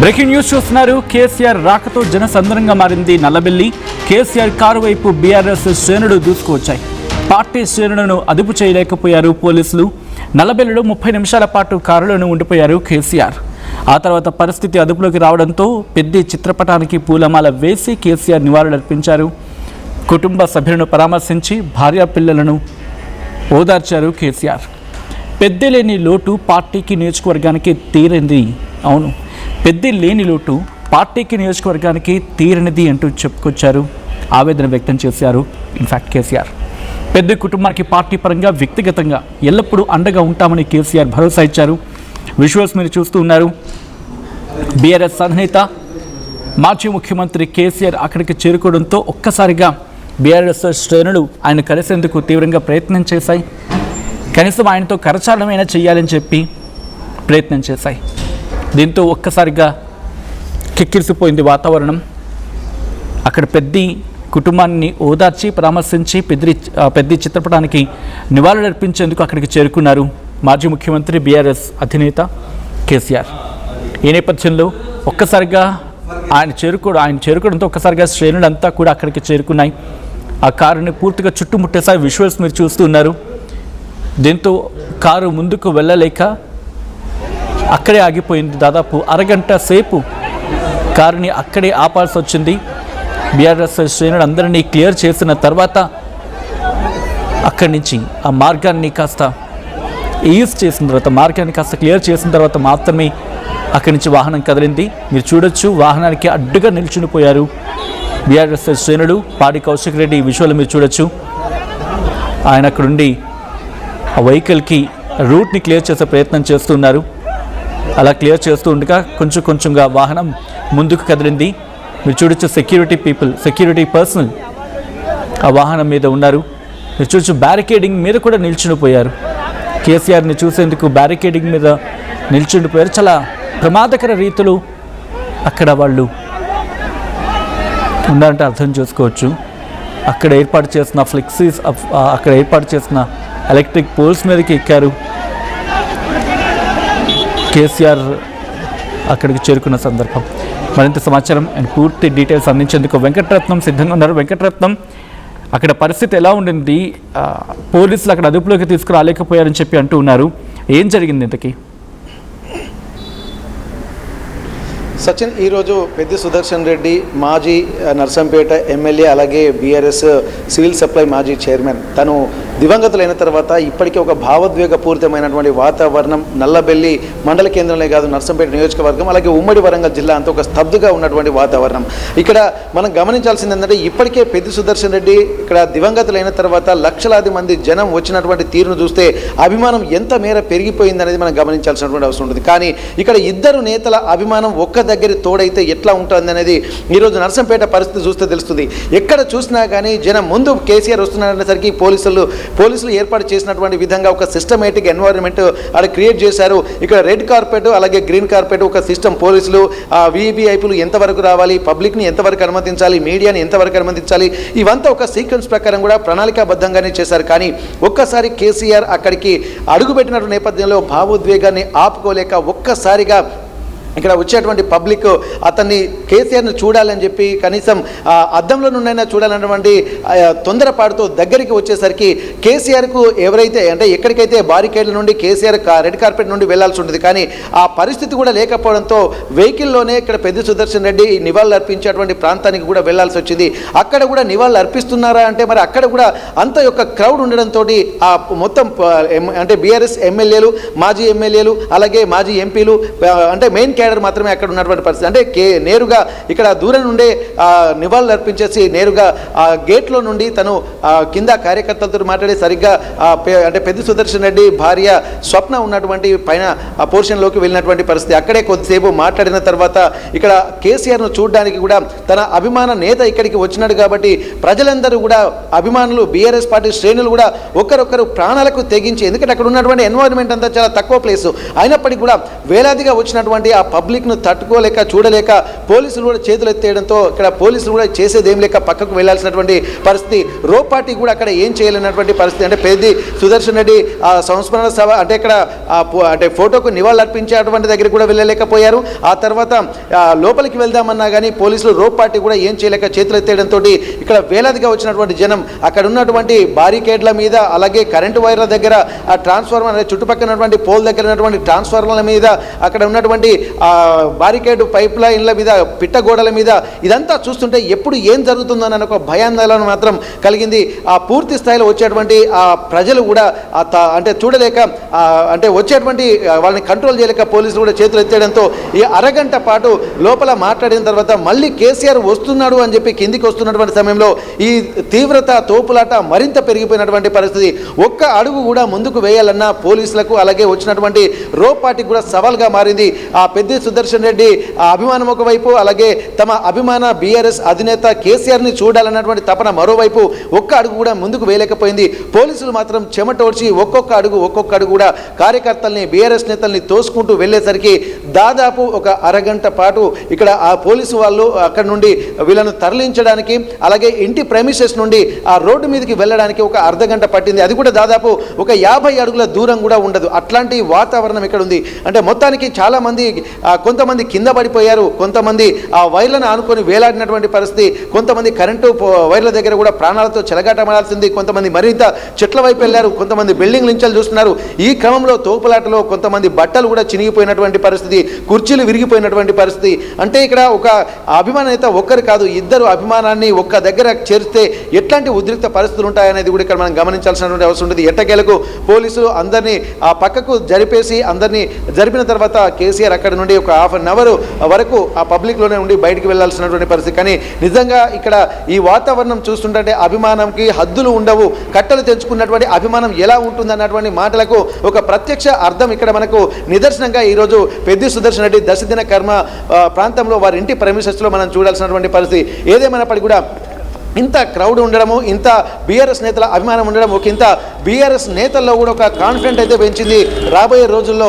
Breaking news చూస్తున్నారు. కేసీఆర్ రాకతో జనసంద్రంగా మారింది నల్లబెల్లి. కేసీఆర్ కారు వైపు బీఆర్ఎస్ శ్రేణులు దూసుకువచ్చాయి. పార్టీ శ్రేణులను అదుపు చేయలేకపోయారు పోలీసులు. నల్లబెల్లిలో 30 నిమిషాల పాటు కారులోనే ఉండిపోయారు కేసీఆర్. ఆ తర్వాత పరిస్థితి అదుపులోకి రావడంతో పెద్ది చిత్రపటానికి పూలమాల వేసి కేసీఆర్ నివాళులర్పించారు. కుటుంబ సభ్యులను పరామర్శించి భార్యా పిల్లలను ఓదార్చారు కేసీఆర్. పెద్ది లేని లోటు పార్టీకి నియోజకవర్గానికి తీరింది. అవును, పెద్ది లేని లోటు పార్టీకి నియోజకవర్గానికి తీరనిది అంటూ చెప్పుకొచ్చారు, ఆవేదన వ్యక్తం చేశారు. ఇన్ఫ్యాక్ట్ కేసీఆర్ పెద్ది కుటుంబానికి పార్టీ పరంగా వ్యక్తిగతంగా ఎల్లప్పుడూ అండగా ఉంటామని కేసీఆర్ భరోసా ఇచ్చారు. విజువల్స్ మీరు చూస్తూ ఉన్నారు. బీఆర్ఎస్ అధినేత మాజీ ముఖ్యమంత్రి కేసీఆర్ అక్కడికి చేరుకోవడంతో ఒక్కసారిగా బీఆర్ఎస్ శ్రేణులు ఆయన కలిసేందుకు తీవ్రంగా ప్రయత్నం చేశాయి. కనీసం ఆయనతో కరచాలనమైనా చేయాలని చెప్పి ప్రయత్నం చేశాయి. దీంతో ఒక్కసారిగా కిక్కిరిసిపోయింది వాతావరణం. అక్కడ పెద్ది కుటుంబాన్ని ఓదార్చి పరామర్శించి పెద్ది చిత్రపటానికి నివాళులర్పించేందుకు అక్కడికి చేరుకున్నారు మాజీ ముఖ్యమంత్రి బీఆర్ఎస్ అధినేత కేసీఆర్. ఈ నేపథ్యంలో ఒక్కసారిగా ఆయన చేరుకోవడంతో ఒక్కసారిగా శ్రేణులంతా కూడా అక్కడికి చేరుకున్నాయి. ఆ కారుని పూర్తిగా చుట్టుముట్టేసారి. విజువల్స్ మీరు చూస్తూ ఉన్నారు. దీంతో కారు ముందుకు వెళ్ళలేక అక్కడే ఆగిపోయింది. దాదాపు అరగంట సేపు కారుని అక్కడే ఆపాల్సి వచ్చింది. బీఆర్ఎస్ శ్రేణులు అందరినీ క్లియర్ చేసిన తర్వాత అక్కడి నుంచి ఆ మార్గాన్ని కాస్త ఈజ్ చేసిన తర్వాత, మార్గాన్ని కాస్త క్లియర్ చేసిన తర్వాత మాత్రమే అక్కడి నుంచి వాహనం కదిలింది. మీరు చూడొచ్చు, వాహనానికి అడ్డుగా నిల్చునిపోయారు బీఆర్ఎస్ శ్రేణులు. పాడి కౌశిక్ రెడ్డి విజువల్ మీరు చూడొచ్చు. ఆయన అక్కడుండి ఆ వెహికల్కి రూట్ని క్లియర్ చేసే ప్రయత్నం చేస్తున్నారు. అలా క్లియర్ చేస్తూ ఉండగా కొంచెంగా వాహనం ముందుకు కదిలింది. మీరు చూడొచ్చు, సెక్యూరిటీ పర్సనల్ ఆ వాహనం మీద ఉన్నారు. మీరు చూడొచ్చు, బ్యారికేడింగ్ మీద కూడా నిల్చునిపోయారు. కేసీఆర్ని చూసేందుకు బ్యారికేడింగ్ మీద నిల్చుండిపోయారు. చాలా ప్రమాదకర రీతిలో అక్కడ వాళ్ళు ఉన్నారంటే అర్థం చేసుకోవచ్చు. అక్కడ ఏర్పాటు చేసిన ఫ్లెక్సీస్, అక్కడ ఏర్పాటు చేసిన ఎలక్ట్రిక్ పోల్స్ మీదకి ఎక్కారు. కేసీఆర్ అక్కడికి చేరుకున్న సందర్భం. మరింత సమాచారం అండ్ పూర్తి డీటెయిల్స్ అందించేందుకు వెంకటరత్నం సిద్ధంగా ఉన్నారు. వెంకటరత్నం, అక్కడ పరిస్థితి ఎలా ఉండింది? పోలీసులు అక్కడ అదుపులోకి తీసుకురాలేకపోయారని చెప్పి అంటూ ఉన్నారు. ఏం జరిగింది ఇంతకీ? సచిన్, ఈరోజు పెద్ది సుదర్శన్ రెడ్డి మాజీ నర్సంపేట ఎమ్మెల్యే, అలాగే బీఆర్ఎస్ సివిల్ సప్లై మాజీ చైర్మన్, తను దివంగతులైన తర్వాత ఇప్పటికే ఒక భావోద్వేగపూరితమైనటువంటి వాతావరణం నల్లబెల్లి మండల కేంద్రంలో కాదు, నర్సంపేట నియోజకవర్గం అలాగే ఉమ్మడి వరంగల్ జిల్లా అంతా ఒక స్తబ్దుగా ఉన్నటువంటి వాతావరణం. ఇక్కడ మనం గమనించాల్సింది ఏంటంటే, ఇప్పటికే పెద్ది సుదర్శన్ రెడ్డి ఇక్కడ దివంగతులైన తర్వాత లక్షలాది మంది జనం వచ్చినటువంటి తీరును చూస్తే అభిమానం ఎంత మేర పెరిగిపోయింది అనేది మనం గమనించాల్సినటువంటి అవసరం ఉంటుంది. కానీ ఇక్కడ ఇద్దరు నేతల అభిమానం ఒక్క దగ్గర తోడైతే ఎట్లా ఉంటుంది అనేది ఈరోజు నర్సంపేట పరిస్థితి చూస్తే తెలుస్తుంది. ఎక్కడ చూసినా కానీ జనం ముందు కేసీఆర్ వస్తున్నారనేసరికి పోలీసులు ఏర్పాటు చేసినటువంటి విధంగా ఒక సిస్టమేటిక్ ఎన్వైరన్మెంట్ అక్కడ క్రియేట్ చేశారు. ఇక్కడ రెడ్ కార్పెట్ అలాగే గ్రీన్ కార్పెట్ ఒక సిస్టమ్. పోలీసులు వీవీఐపీలు ఎంతవరకు రావాలి, పబ్లిక్ని ఎంతవరకు అనుమతించాలి, మీడియాని ఎంతవరకు అనుమతించాలి, ఇవంతా ఒక సీక్వెన్స్ ప్రకారం కూడా ప్రణాళికాబద్ధంగానే చేశారు. కానీ ఒక్కసారి కేసీఆర్ అక్కడికి అడుగుపెట్టినటువంటి నేపథ్యంలో భావోద్వేగాన్ని ఆపుకోలేక ఒక్కసారిగా ఇక్కడ వచ్చేటువంటి పబ్లిక్ అతన్ని కేసీఆర్ని చూడాలని చెప్పి కనీసం అద్దంలో నుండైనా చూడాలన్నటువంటి తొందరపాటుతో దగ్గరికి వచ్చేసరికి కేసీఆర్కు ఎవరైతే అంటే ఎక్కడికైతే బారికేడ్ల నుండి కేసీఆర్ రెడ్ కార్పెట్ నుండి వెళ్లాల్సి ఉంటుంది, కానీ ఆ పరిస్థితి కూడా లేకపోవడంతో వెహికల్లోనే ఇక్కడ పెద్ది సుదర్శన్ రెడ్డి నివాళులు అర్పించేటువంటి ప్రాంతానికి కూడా వెళ్లాల్సి వచ్చింది. అక్కడ కూడా నివాళులు అర్పిస్తున్నారా అంటే మరి అక్కడ కూడా అంత యొక్క క్రౌడ్ ఉండడంతో ఆ మొత్తం అంటే బీఆర్ఎస్ ఎమ్మెల్యేలు, మాజీ ఎమ్మెల్యేలు అలాగే మాజీ ఎంపీలు అంటే మెయిన్ మాత్రమే అక్కడ ఉన్నటువంటి పరిస్థితి. అంటే నేరుగా ఇక్కడ దూరం నుండే నివాళులు అర్పించేసి నేరుగా ఆ గేట్లో నుండి తను కింద కార్యకర్తలతో మాట్లాడి సరిగ్గా అంటే పెద్ది సుదర్శన్ రెడ్డి భార్య స్వప్న ఉన్నటువంటి పైన ఆ పోర్షన్లోకి వెళ్ళినటువంటి పరిస్థితి. అక్కడే కొద్దిసేపు మాట్లాడిన తర్వాత ఇక్కడ కేసీఆర్ను చూడడానికి కూడా తన అభిమాన నేత ఇక్కడికి వచ్చినాడు కాబట్టి ప్రజలందరూ కూడా అభిమానులు బీఆర్ఎస్ పార్టీ శ్రేణులు కూడా ఒకరొకరు ప్రాణాలకు తెగించి, ఎందుకంటే అక్కడ ఉన్నటువంటి ఎన్వైరన్మెంట్ అంతా చాలా తక్కువ ప్లేసు అయినప్పటికీ కూడా వేలాదిగా వచ్చినటువంటి ఆ పబ్లిక్ను తట్టుకోలేక చూడలేక పోలీసులు కూడా చేతులు ఎత్తేయడంతో ఇక్కడ పోలీసులు కూడా చేసేదేం లేక పక్కకు వెళ్లాల్సినటువంటి పరిస్థితి. రో పార్టీ కూడా అక్కడ ఏం చేయలేనటువంటి పరిస్థితి. అంటే పెద్ది సుదర్శన్ రెడ్డి ఆ సంస్మరణ సభ అంటే ఇక్కడ అంటే ఫోటోకు నివాళులర్పించేటువంటి దగ్గర కూడా వెళ్ళలేకపోయారు. ఆ తర్వాత లోపలికి వెళ్దామన్నా కానీ పోలీసులు రో పార్టీ కూడా ఏం చేయలేక చేతులు ఎత్తేయడంతో ఇక్కడ వేలాదిగా వచ్చినటువంటి జనం అక్కడ ఉన్నటువంటి బారికేడ్ల మీద అలాగే కరెంటు వైర్ల దగ్గర ఆ ట్రాన్స్ఫార్మర్ చుట్టుపక్కల ఉన్నటువంటి పోల్ దగ్గర ఉన్నటువంటి ట్రాన్స్ఫార్మర్ల మీద అక్కడ ఉన్నటువంటి బారికేడ్ పైప్ లైన్ల మీద పిట్టగోడల మీద ఇదంతా చూస్తుంటే ఎప్పుడు ఏం జరుగుతుందని ఒక భయాందోళన మాత్రం కలిగింది. ఆ పూర్తి స్థాయిలో వచ్చేటువంటి ఆ ప్రజలు కూడా అంటే చూడలేక అంటే వచ్చేటువంటి వాళ్ళని కంట్రోల్ చేయలేక పోలీసులు కూడా చేతులు ఎత్తేయడంతో ఈ అరగంట పాటు లోపల మాట్లాడిన తర్వాత మళ్ళీ కేసీఆర్ వస్తున్నాడు అని చెప్పి కిందికి వస్తున్నటువంటి సమయంలో ఈ తీవ్రత తోపులాట మరింత పెరిగిపోయినటువంటి పరిస్థితి. ఒక్క అడుగు కూడా ముందుకు వేయాలన్నా పోలీసులకు అలాగే వచ్చినటువంటి రో పార్టీకి కూడా సవాల్గా మారింది. ఆ పెద్ది సుదర్శన్ రెడ్డి అభిమానం ఒకవైపు అలాగే తమ అభిమాన బీఆర్ఎస్ అధినేత కేసీఆర్ని చూడాలన్నటువంటి తపన మరోవైపు ఒక్క అడుగు కూడా ముందుకు వేయలేకపోయింది. పోలీసులు మాత్రం చెమటోడ్చి ఒక్కొక్క అడుగు కూడా కార్యకర్తల్ని బీఆర్ఎస్ నేతల్ని తోసుకుంటూ వెళ్ళేసరికి దాదాపు ఒక అరగంట పాటు ఇక్కడ ఆ పోలీసు వాళ్ళు అక్కడ నుండి వీళ్ళను తరలించడానికి అలాగే ఇంటి ప్రెమిసెస్ నుండి ఆ రోడ్డు మీదకి వెళ్ళడానికి ఒక అర్ధగంట పట్టింది. అది కూడా దాదాపు ఒక 50 అడుగుల దూరం కూడా ఉండదు. అట్లాంటి వాతావరణం ఇక్కడ ఉంది. అంటే మొత్తానికి చాలా మంది కొంతమంది కింద పడిపోయారు, కొంతమంది ఆ వైర్లను ఆనుకొని వేలాడినటువంటి పరిస్థితి, కొంతమంది కరెంటు వైర్ల దగ్గర కూడా ప్రాణాలతో చెలగాటమాడాల్సింది, కొంతమంది మరింత చెట్ల వైపు వెళ్ళారు, కొంతమంది బిల్డింగ్ లించాలు చూస్తున్నారు. ఈ క్రమంలో తోపులాటలో కొంతమంది బట్టలు కూడా చినిగిపోయినటువంటి పరిస్థితి, కుర్చీలు విరిగిపోయినటువంటి పరిస్థితి. అంటే ఇక్కడ ఒక అభిమాన నేత ఒక్కరు కాదు, ఇద్దరు అభిమానాన్ని ఒక్క దగ్గర చేరిస్తే ఎట్లాంటి ఉద్రిక్త పరిస్థితులు ఉంటాయనేది కూడా ఇక్కడ మనం గమనించాల్సినటువంటి అవసరం ఉంటుంది. ఎట్టకేలకు పోలీసులు అందరినీ ఆ పక్కకు జరిపేసి అందరినీ జరిపిన తర్వాత కేసీఆర్ అక్కడ నుండి ఒక హాఫ్ అన్ అవర్ వరకు ఆ పబ్లిక్లోనే ఉండి బయటికి వెళ్లాల్సినటువంటి పరిస్థితి. కానీ నిజంగా ఇక్కడ ఈ వాతావరణం చూస్తుంటే అభిమానంకి హద్దులు ఉండవు, కట్టలు తెంచుకున్నటువంటి అభిమానం ఎలా ఉంటుందన్నటువంటి మాటలకు ఒక ప్రత్యక్ష అర్థం ఇక్కడ మనకు నిదర్శనంగా ఈరోజు పెద్ది సుదర్శన్ రెడ్డి దశదిన కర్మ ప్రాంతంలో వారి ఇంటి ప్రెమిసెస్లో మనం చూడాల్సినటువంటి పరిస్థితి. ఏదేమైనప్పటికీ కూడా ఇంత క్రౌడ్ ఉండడము, ఇంత బీఆర్ఎస్ నేతల అభిమానం ఉండడం, ఒక ఇంత బీఆర్ఎస్ నేతల్లో కూడా ఒక కాన్ఫిడెంట్ అయితే పెంచింది. రాబోయే రోజుల్లో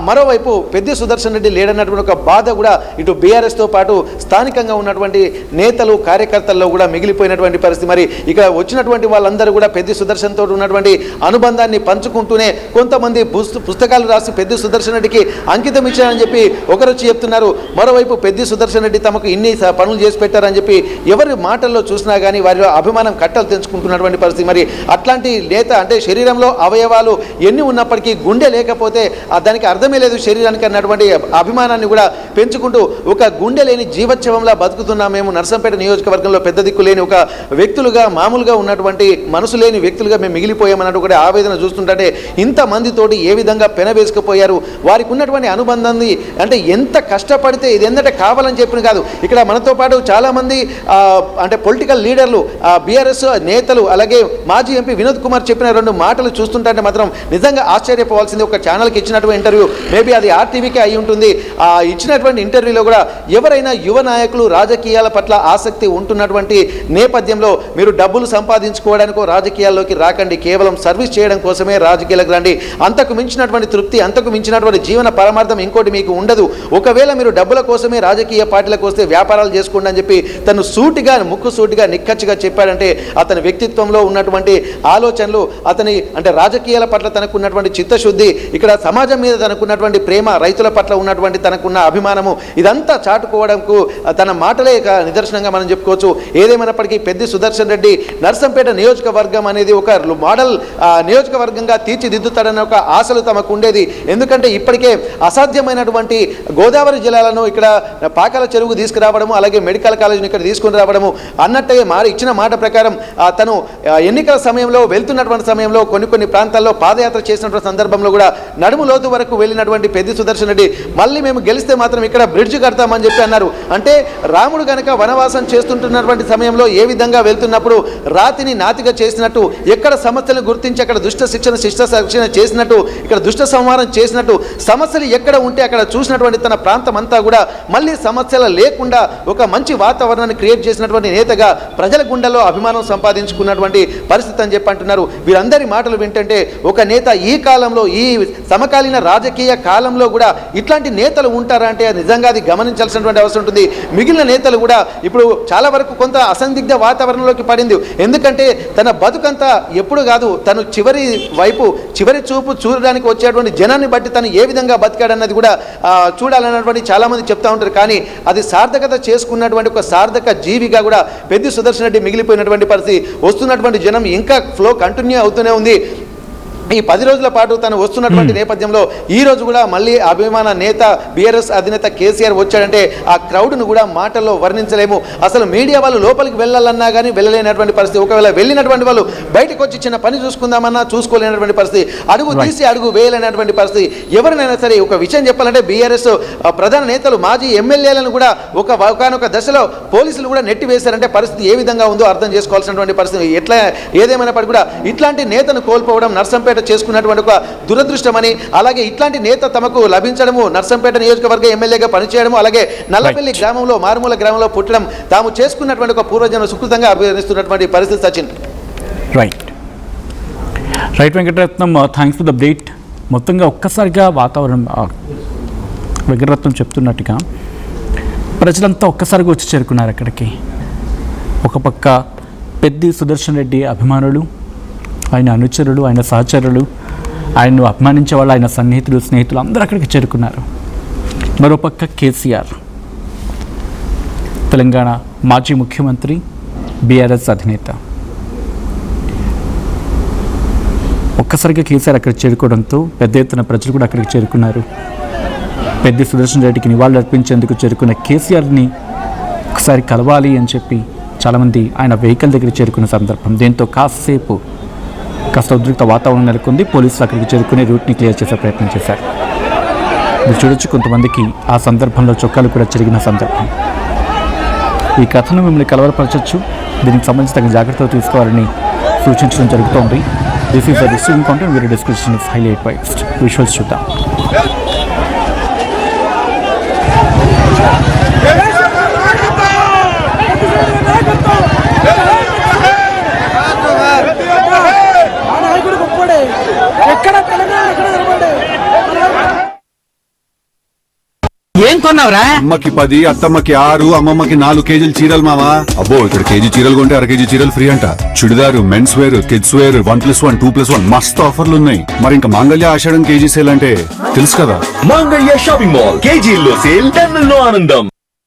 మరోవైపు పెద్ది సుదర్శన్ రెడ్డి లేడన్నటువంటి ఒక బాధ కూడా ఇటు బీఆర్ఎస్తో పాటు స్థానికంగా ఉన్నటువంటి నేతలు కార్యకర్తల్లో కూడా మిగిలిపోయినటువంటి పరిస్థితి. మరి ఇక వచ్చినటువంటి వాళ్ళందరూ కూడా పెద్ది సుదర్శన్ తోటి ఉన్నటువంటి అనుబంధాన్ని పంచుకుంటూనే కొంతమంది పుస్తకాలు రాసి పెద్ది సుదర్శన్ రెడ్డికి అంకితం ఇచ్చారని చెప్పి ఒకరు వచ్చి చెప్తున్నారు. మరోవైపు పెద్ది సుదర్శన్ రెడ్డి తమకు ఇన్ని పనులు చేసి పెట్టారని చెప్పి ఎవరి మాటల్లో చూసినా కానీ వారిలో అభిమానం కట్టలు తెంచుకుంటున్నటువంటి పరిస్థితి. మరి అట్లాంటి నేత అంటే శరీరంలో అవయవాలు ఎన్ని ఉన్నప్పటికీ గుండె లేకపోతే దానికి అర్థమే లేదు శరీరానికి అన్నటువంటి అభిమానాన్ని కూడా పెంచుకుంటూ ఒక గుండె లేని జీవోత్సవంలా బతుకుతున్నాం మేము నర్సంపేట నియోజకవర్గంలో, పెద్ద దిక్కు లేని ఒక వ్యక్తులుగా మామూలుగా ఉన్నటువంటి మనసు లేని వ్యక్తులుగా మేము మిగిలిపోయామన్నట్టు కూడా ఆవేదన చూస్తుంటే ఇంతమందితోటి ఏ విధంగా పెనవేసుకుపోయారు, వారికి ఉన్నటువంటి అనుబంధాన్ని అంటే ఎంత కష్టపడితే ఇది ఎందట కావాలని చెప్పిన కాదు. ఇక్కడ మనతో పాటు చాలామంది అంటే పొలిటికల్ లీడర్లు, బీఆర్ఎస్ నేతలు అలాగే మాజీ ఎంపీ వినోద్ కుమార్ చెప్పిన 2 మాటలు చూస్తుంటే మాత్రం నిజంగా ఆశ్చర్యపోవాల్సింది. ఒక ఛానల్కి ఇచ్చినటువంటి ఇంటర్వ్యూ, మేబీ అది ఆర్టీవీకే అయి ఉంటుంది. ఇచ్చినటువంటి ఇంటర్వ్యూలో కూడా ఎవరైనా యువ నాయకులు రాజకీయాల పట్ల ఆసక్తి ఉంటున్నటువంటి నేపథ్యంలో మీరు డబ్బులు సంపాదించుకోవడానికో రాజకీయాల్లోకి రాకండి, కేవలం సర్వీస్ చేయడం కోసమే రాజకీయాలకు రండి. అంతకు మించినటువంటి తృప్తి, అంతకు మించినటువంటి జీవన పరమార్థం ఇంకోటి మీకు ఉండదు. ఒకవేళ మీరు డబ్బుల కోసమే రాజకీయ పార్టీలకు వస్తే వ్యాపారాలు చేసుకోండి అని చెప్పి తను సూటిగా నిక్కచ్చిగా చెప్పాడంటే అతని వ్యక్తిత్వంలో ఉన్నటువంటి ఆలోచనలు, అతని అంటే రాజకీయాల పట్ల తనకున్నటువంటి చిత్తశుద్ధి, ఇక్కడ సమాజం మీద తనకున్నటువంటి ప్రేమ, రైతుల పట్ల ఉన్నటువంటి తనకున్న అభిమానము ఇదంతా చాటుకోవడంకు తన మాటలే నిదర్శనంగా మనం చెప్పుకోవచ్చు. ఏదేమైనప్పటికీ పెద్ది సుదర్శన్ రెడ్డి నర్సంపేట నియోజకవర్గం అనేది ఒక మోడల్ నియోజకవర్గంగా తీర్చిదిద్దుతాడన్న ఒక ఆశలు తమకు ఉండేది. ఎందుకంటే ఇప్పటికే అసాధ్యమైనటువంటి గోదావరి జిల్లాలను ఇక్కడ పాకాల చెరువుకు తీసుకురావడము అలాగే మెడికల్ కాలేజీని ఇక్కడ తీసుకుని రావడము అన్నట్టే ఇచ్చిన మాట ప్రకారం తను ఎన్నికల సమయంలో వెళ్తున్నటువంటి సమయంలో కొన్ని ప్రాంతాల్లో పాదయాత్ర చేసినటువంటి సందర్భంలో కూడా నడుము లోతు వరకు వెళ్ళినటువంటి పెద్ది సుదర్శన్ రెడ్డి మళ్ళీ మేము గెలిస్తే మాత్రం ఇక్కడ బ్రిడ్జ్ కడతామని చెప్పి అన్నారు. అంటే రాముడు గనక వనవాసం చేస్తుంటున్నటువంటి సమయంలో ఏ విధంగా వెళ్తున్నప్పుడు రాతిని నాతిగా చేసినట్టు, ఎక్కడ సమస్యలను గుర్తించి అక్కడ దుష్ట శిక్షణ చేసినట్టు, ఇక్కడ దుష్ట సంహారం చేసినట్టు, సమస్యలు ఎక్కడ ఉంటే అక్కడ చూసినటువంటి తన ప్రాంతం అంతా కూడా మళ్ళీ సమస్యలు లేకుండా ఒక మంచి వాతావరణాన్ని క్రియేట్ చేసినటువంటి నేతగా ప్రజల గుండెల్లో అభిమానం సంపాదించుకున్నటువంటి పరిస్థితి అని చెప్పి అంటున్నారు. వీరందరి మాటలు వింటుంటే ఒక నేత ఈ కాలంలో, ఈ సమకాలీన రాజకీయ కాలంలో కూడా ఇట్లాంటి నేతలు ఉంటారా అంటే నిజంగా అది గమనించాల్సినటువంటి అవసరం ఉంటుంది. మిగిలిన నేతలు కూడా ఇప్పుడు చాలా వరకు కొంత అసందిగ్ధ వాతావరణంలోకి పడింది. ఎందుకంటే తన బతుకంతా ఎప్పుడు కాదు, తను చివరి చూపు చూడడానికి వచ్చేటువంటి జనాన్ని బట్టి తను ఏ విధంగా బతికాడన్నది కూడా చూడాలన్నటువంటి చాలామంది చెప్తా ఉంటారు. కానీ అది సార్థకత చేసుకున్నటువంటి ఒక సార్థక జీవిగా కూడా పెద్ది సుదర్శన్ రెడ్డి మిగిలిపోయినటువంటి పరిస్థితి. వస్తున్నటువంటి జనం ఇంకా ఫ్లో కంటిన్యూ అవుతూనే ఉంది. ఈ 10 రోజుల పాటు తను వస్తున్నటువంటి నేపథ్యంలో ఈ రోజు కూడా మళ్ళీ అభిమాన నేత బీఆర్ఎస్ అధినేత కేసీఆర్ వచ్చాడంటే ఆ క్రౌడ్ను కూడా మాటల్లో వర్ణించలేము. అసలు మీడియా వాళ్ళు లోపలికి వెళ్ళాలన్నా కానీ వెళ్ళలేనటువంటి పరిస్థితి. ఒకవేళ వెళ్ళినటువంటి వాళ్ళు బయటకు వచ్చి చిన్న పని చూసుకుందామన్నా చూసుకోలేనటువంటి పరిస్థితి. అడుగు తీసి అడుగు వేయలేనటువంటి పరిస్థితి. ఎవరినైనా సరే ఒక విషయం చెప్పాలంటే బీఆర్ఎస్ ప్రధాన నేతలు, మాజీ ఎమ్మెల్యేలను కూడా ఒకనొక దశలో పోలీసులు కూడా నెట్టి వేశారంటే పరిస్థితి ఏ విధంగా ఉందో అర్థం చేసుకోవాల్సినటువంటి పరిస్థితి. ఎట్లా ఏదేమైనప్పటికీ కూడా ఇట్లాంటి నేతను కోల్పోవడం నర్సంపేట చేసుకున్నటువంటి ఒక దురదృష్టమని, అలాగే ఇట్లాంటి నేత తమకు లభించడము, నర్సంపేట నియోజకవర్గ ఎమ్మెల్యేగా పనిచేయడము, అలాగే నల్లపల్లి గ్రామంలో, మారుమూల గ్రామంలో పుట్టడం తాము చేసుకున్నటువంటి ఒక పూర్వజన్మ సుకృతంగా అభివర్ణిస్తున్నటువంటి పరిస్థితి. Sachin right Venkataratnam, thanks for the update. మొత్తంగా ఒక్కసారిగా వాతావరణం వెంకటరత్నం చెప్తున్నట్టుగా ప్రజలంతా ఒక్కసారిగా వచ్చి చేరుకున్నారు అక్కడికి. ఒక పక్క పెద్ది సుదర్శన్ రెడ్డి అభిమానులు, ఆయన అనుచరులు, ఆయన సహచరులు, ఆయన్ను అభిమానించే వాళ్ళు, ఆయన సన్నిహితులు, స్నేహితులు అందరూ అక్కడికి చేరుకున్నారు. మరోపక్క కేసీఆర్, తెలంగాణ మాజీ ముఖ్యమంత్రి, బీఆర్ఎస్ అధినేత, ఒక్కసారిగా కేసీఆర్ అక్కడికి చేరుకోవడంతో పెద్ద ఎత్తున ప్రజలు కూడా అక్కడికి చేరుకున్నారు. పెద్ది సుదర్శన్ రెడ్డికి నివాళులు అర్పించేందుకు చేరుకున్న కేసీఆర్ని ఒకసారి కలవాలి అని చెప్పి చాలామంది ఆయన వెహికల్ దగ్గర చేరుకున్న సందర్భం. దీంతో కాస్త ఉద్రిక్త వాతావరణం నెలకొంది. పోలీసులు అక్కడికి చేరుకుని రూట్ని క్లియర్ చేసే ప్రయత్నం చేశారు. మీరు చూడొచ్చు, కొంతమందికి ఆ సందర్భంలో చొక్కాలు కూడా చెరిగిన సందర్భం. ఈ కథను మిమ్మల్ని కలవరపరచవచ్చు, దీనికి సంబంధించి తగిన జాగ్రత్తలు తీసుకోవాలని సూచించడం జరుగుతోంది. This is the district content. Video description is highly advised. Visuals చూద్దాం. ఏం కొన్నావురా? అమ్మకి 10, అత్తమ్మకి 6, అమ్మమ్మకి 4 కేజీలు చీరలు మావా. అబ్బో, ఇక్కడ కేజీ చీరలు కొంటే అర కేజీ చీరలు ఫ్రీ అంట. Churidar, men's wear, kids wear 1+1, 2+1 మస్తు ఆఫర్లు ఉన్నాయి. మరి ఇంకా మాంగళ్య ఆషాఢం కేజీ సేల్ అంటే తెలుసు కదా. మాంగళ్య షాపింగ్ మాల్ కేజీల్లో సేల్, టన్నుల్లో ఆనందం.